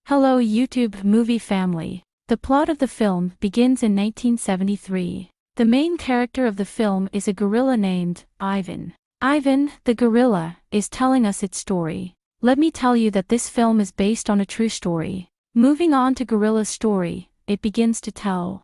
Hello YouTube movie family. The plot of the film begins in 1973. The main character of the film is a gorilla named Ivan. Ivan, the gorilla, is telling us its story. Let me tell you that this film is based on a true story. Moving on to Gorilla's story, it begins to tell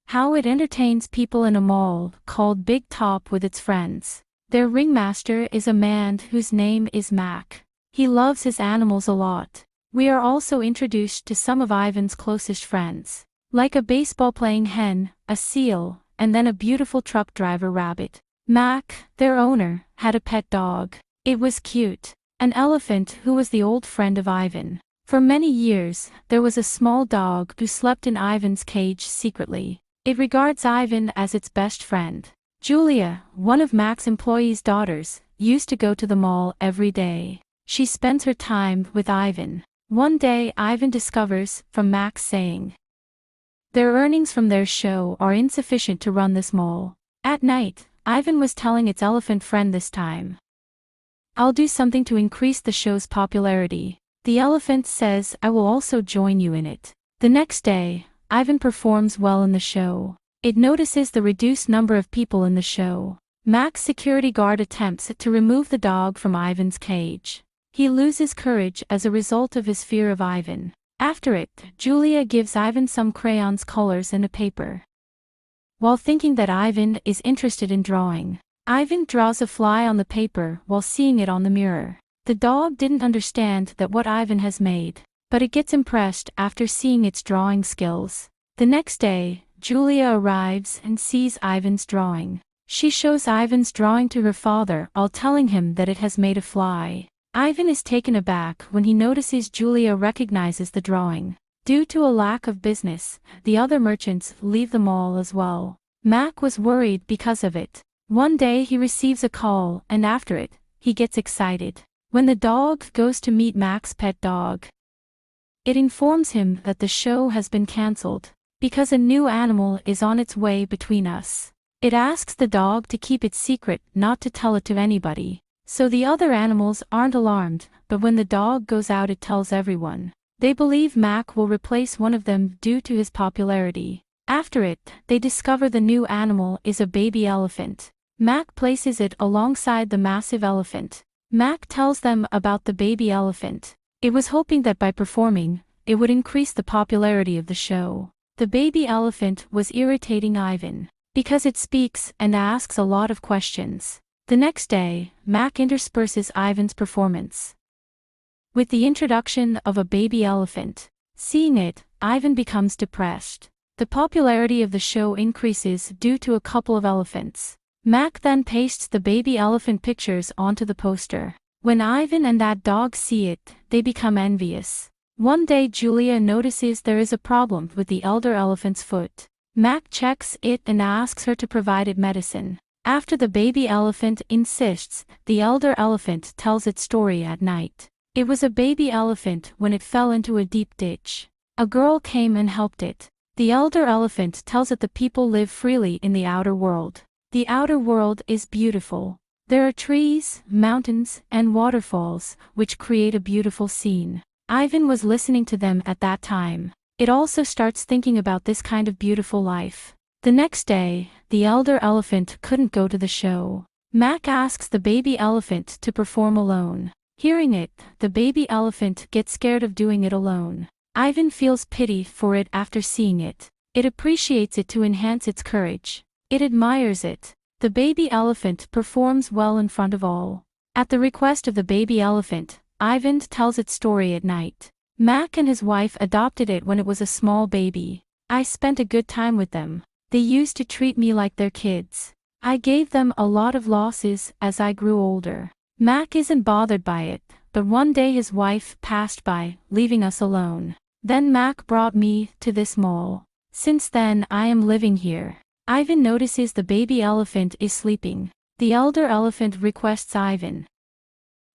how it entertains people in a mall called Big Top with its friends. Their ringmaster is a man whose name is Mac. He loves his animals a lot. We are also introduced to some of Ivan's closest friends, like a baseball-playing hen, a seal, and then a beautiful truck driver rabbit. Mac, their owner, had a pet dog. It was cute. An elephant who was the old friend of Ivan. For many years, there was a small dog who slept in Ivan's cage secretly. It regards Ivan as its best friend. Julia, one of Mac's employees' daughters, used to go to the mall every day. She spends her time with Ivan. One day Ivan discovers, from Max saying, their earnings from their show are insufficient to run this mall. At night, Ivan was telling its elephant friend this time, I'll do something to increase the show's popularity. The elephant says, I will also join you in it. The next day, Ivan performs well in the show. It notices the reduced number of people in the show. Mac's security guard attempts to remove the dog from Ivan's cage. He loses courage as a result of his fear of Ivan. After it, Julia gives Ivan some crayons, colors, and a paper. While thinking that Ivan is interested in drawing, Ivan draws a fly on the paper while seeing it on the mirror. The dog didn't understand that what Ivan has made, but it gets impressed after seeing its drawing skills. The next day, Julia arrives and sees Ivan's drawing. She shows Ivan's drawing to her father while telling him that it has made a fly. Ivan is taken aback when he notices Julia recognizes the drawing. Due to a lack of business, the other merchants leave the mall as well. Mac was worried because of it. One day he receives a call and after it, he gets excited. When the dog goes to meet Mac's pet dog, it informs him that the show has been cancelled because a new animal is on its way between us. It asks the dog to keep it secret, not to tell it to anybody. So the other animals aren't alarmed, but when the dog goes out it tells everyone. They believe Mac will replace one of them due to his popularity. After it, they discover the new animal is a baby elephant. Mac places it alongside the massive elephant. Mac tells them about the baby elephant. It was hoping that by performing, it would increase the popularity of the show. The baby elephant was irritating Ivan, because it speaks and asks a lot of questions. The next day, Mac intersperses Ivan's performance with the introduction of a baby elephant. Seeing it, Ivan becomes depressed. The popularity of the show increases due to a couple of elephants. Mac then pastes the baby elephant pictures onto the poster. When Ivan and that dog see it, they become envious. One day Julia notices there is a problem with the elder elephant's foot. Mac checks it and asks her to provide it medicine. After the baby elephant insists, the elder elephant tells its story at night. It was a baby elephant when it fell into a deep ditch. A girl came and helped it. The elder elephant tells it the people live freely in the outer world. The outer world is beautiful. There are trees, mountains, and waterfalls, which create a beautiful scene. Ivan was listening to them at that time. It also starts thinking about this kind of beautiful life. The next day, the elder elephant couldn't go to the show. Mac asks the baby elephant to perform alone. Hearing it, the baby elephant gets scared of doing it alone. Ivan feels pity for it after seeing it. It appreciates it to enhance its courage. It admires it. The baby elephant performs well in front of all. At the request of the baby elephant, Ivan tells its story at night. Mac and his wife adopted it when it was a small baby. I spent a good time with them. They used to treat me like their kids. I gave them a lot of losses as I grew older. Mac isn't bothered by it, but one day his wife passed by, leaving us alone. Then Mac brought me to this mall. Since then I am living here. Ivan notices the baby elephant is sleeping. The elder elephant requests Ivan.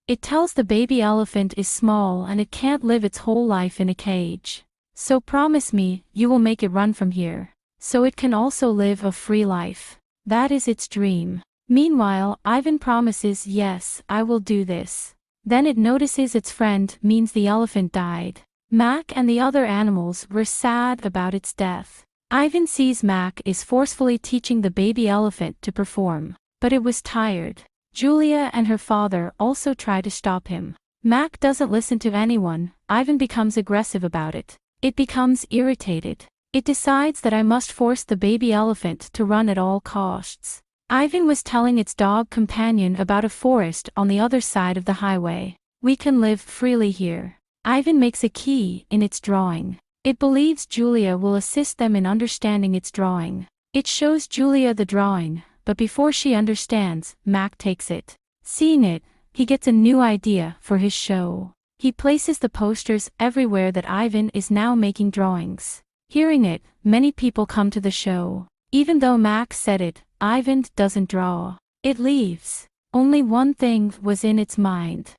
It tells the baby elephant is small and it can't live its whole life in a cage. So promise me, you will make it run from here, so it can also live a free life. That is its dream. Meanwhile, Ivan promises, yes, I will do this. Then it notices its friend means the elephant died. Mac and the other animals were sad about its death. Ivan sees Mac is forcefully teaching the baby elephant to perform, but it was tired. Julia and her father also try to stop him. Mac doesn't listen to anyone. Ivan becomes aggressive about it. It becomes irritated. It decides that I must force the baby elephant to run at all costs. Ivan was telling its dog companion about a forest on the other side of the highway. We can live freely here. Ivan makes a key in its drawing. It believes Julia will assist them in understanding its drawing. It shows Julia the drawing, but before she understands, Mac takes it. Seeing it, he gets a new idea for his show. He places the posters everywhere that Ivan is now making drawings. Hearing it, many people come to the show. Even though Mac said it, Ivan doesn't draw. It leaves. Only one thing was in its mind.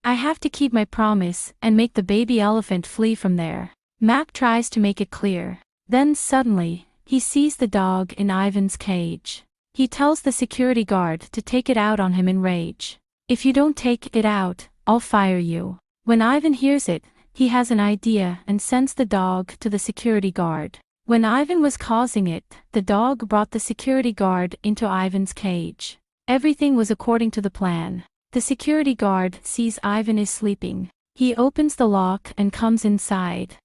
I have to keep my promise and make the baby elephant flee from there. Mac tries to make it clear. Then suddenly, he sees the dog in Ivan's cage. He tells the security guard to take it out on him in rage. If you don't take it out, I'll fire you. When Ivan hears it, he has an idea and sends the dog to the security guard. When Ivan was causing it, the dog brought the security guard into Ivan's cage. Everything was according to the plan. The security guard sees Ivan is sleeping. He opens the lock and comes inside.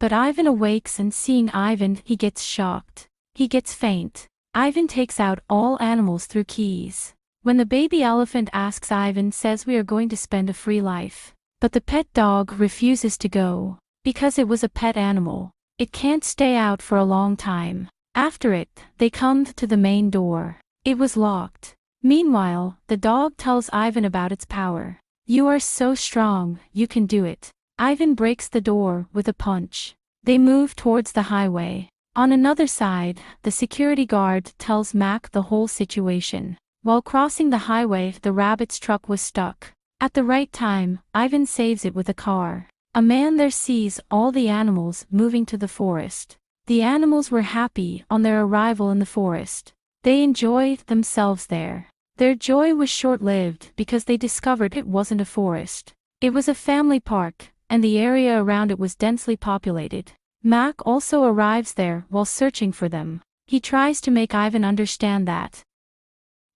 But Ivan awakes and seeing Ivan, he gets shocked. He gets faint. Ivan takes out all animals through keys. When the baby elephant asks, Ivan says we are going to spend a free life. But the pet dog refuses to go. Because it was a pet animal. It can't stay out for a long time. After it, they come to the main door. It was locked. Meanwhile, the dog tells Ivan about its power. You are so strong, you can do it. Ivan breaks the door with a punch. They move towards the highway. On another side, the security guard tells Mac the whole situation. While crossing the highway, the rabbit's truck was stuck. At the right time, Ivan saves it with a car. A man there sees all the animals moving to the forest. The animals were happy on their arrival in the forest. They enjoyed themselves there. Their joy was short-lived because they discovered it wasn't a forest. It was a family park, and the area around it was densely populated. Mac also arrives there while searching for them. He tries to make Ivan understand that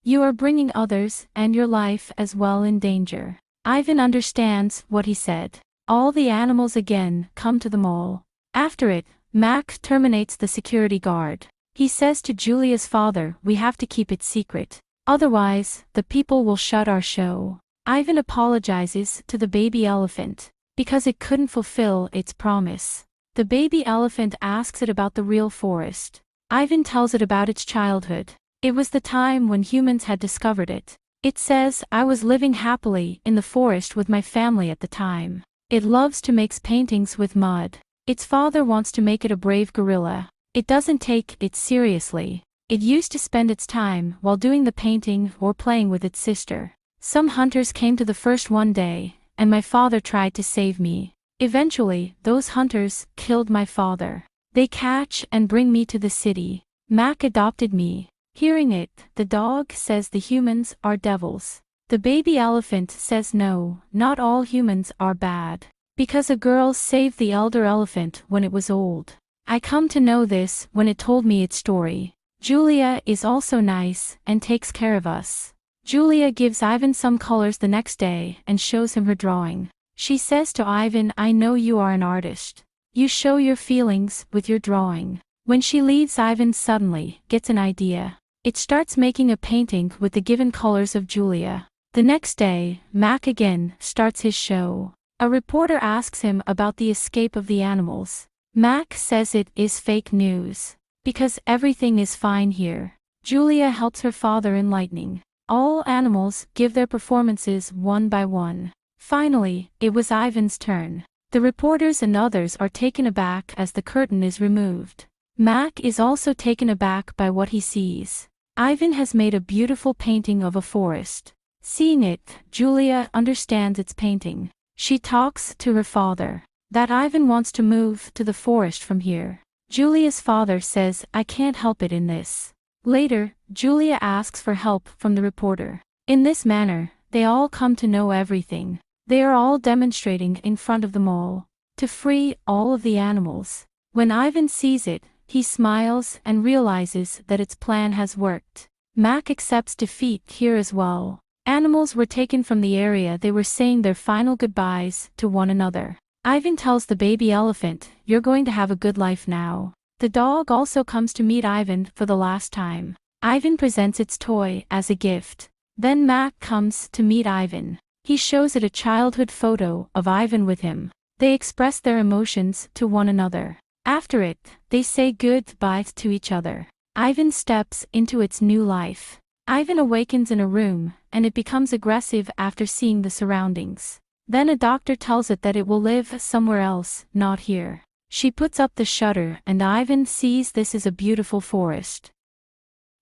you are bringing others and your life as well in danger. Ivan understands what he said. All the animals again come to the mall. After it, Mac terminates the security guard. He says to Julia's father, we have to keep it secret. Otherwise, the people will shut our show. Ivan apologizes to the baby elephant because it couldn't fulfill its promise. The baby elephant asks it about the real forest. Ivan tells it about its childhood. It was the time when humans had discovered it. It says, I was living happily in the forest with my family at the time. It loves to make paintings with mud. Its father wants to make it a brave gorilla. It doesn't take it seriously. It used to spend its time while doing the painting or playing with its sister. Some hunters came to the first one day, and my father tried to save me. Eventually, those hunters killed my father. They catch and bring me to the city. Mac adopted me. Hearing it, the dog says the humans are devils. The baby elephant says no, not all humans are bad. Because a girl saved the elder elephant when it was old. I come to know this when it told me its story. Julia is also nice and takes care of us. Julia gives Ivan some colors the next day and shows him her drawing. She says to Ivan, I know you are an artist. You show your feelings with your drawing. When she leaves, Ivan suddenly gets an idea. It starts making a painting with the given colors of Julia. The next day, Mac again starts his show. A reporter asks him about the escape of the animals. Mac says it is fake news. Because everything is fine here. Julia helps her father in lightning. All animals give their performances one by one. Finally, it was Ivan's turn. The reporters and others are taken aback as the curtain is removed. Mac is also taken aback by what he sees. Ivan has made a beautiful painting of a forest. Seeing it, Julia understands its painting. She talks to her father that Ivan wants to move to the forest from here. Julia's father says, I can't help it in this. Later, Julia asks for help from the reporter. In this manner, they all come to know everything. They are all demonstrating in front of them all to free all of the animals. When Ivan sees it, he smiles and realizes that its plan has worked. Mac accepts defeat here as well. Animals were taken from the area they were saying their final goodbyes to one another. Ivan tells the baby elephant, "You're going to have a good life now." The dog also comes to meet Ivan for the last time. Ivan presents its toy as a gift. Then Mac comes to meet Ivan. He shows it a childhood photo of Ivan with him. They express their emotions to one another. After it, they say goodbye to each other. Ivan steps into its new life. Ivan awakens in a room, and it becomes aggressive after seeing the surroundings. Then a doctor tells it that it will live somewhere else, not here. She puts up the shutter and Ivan sees this is a beautiful forest.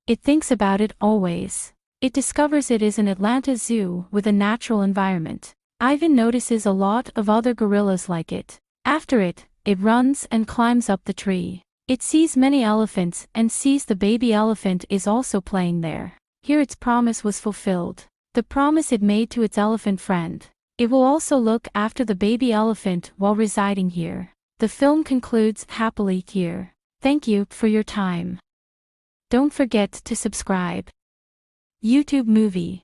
It thinks about it always. It discovers it is an Atlanta zoo with a natural environment. Ivan notices a lot of other gorillas like it. After it, it runs and climbs up the tree. It sees many elephants and sees the baby elephant is also playing there. Here its promise was fulfilled. The promise it made to its elephant friend. It will also look after the baby elephant while residing here. The film concludes happily here. Thank you for your time. Don't forget to subscribe. YouTube movie.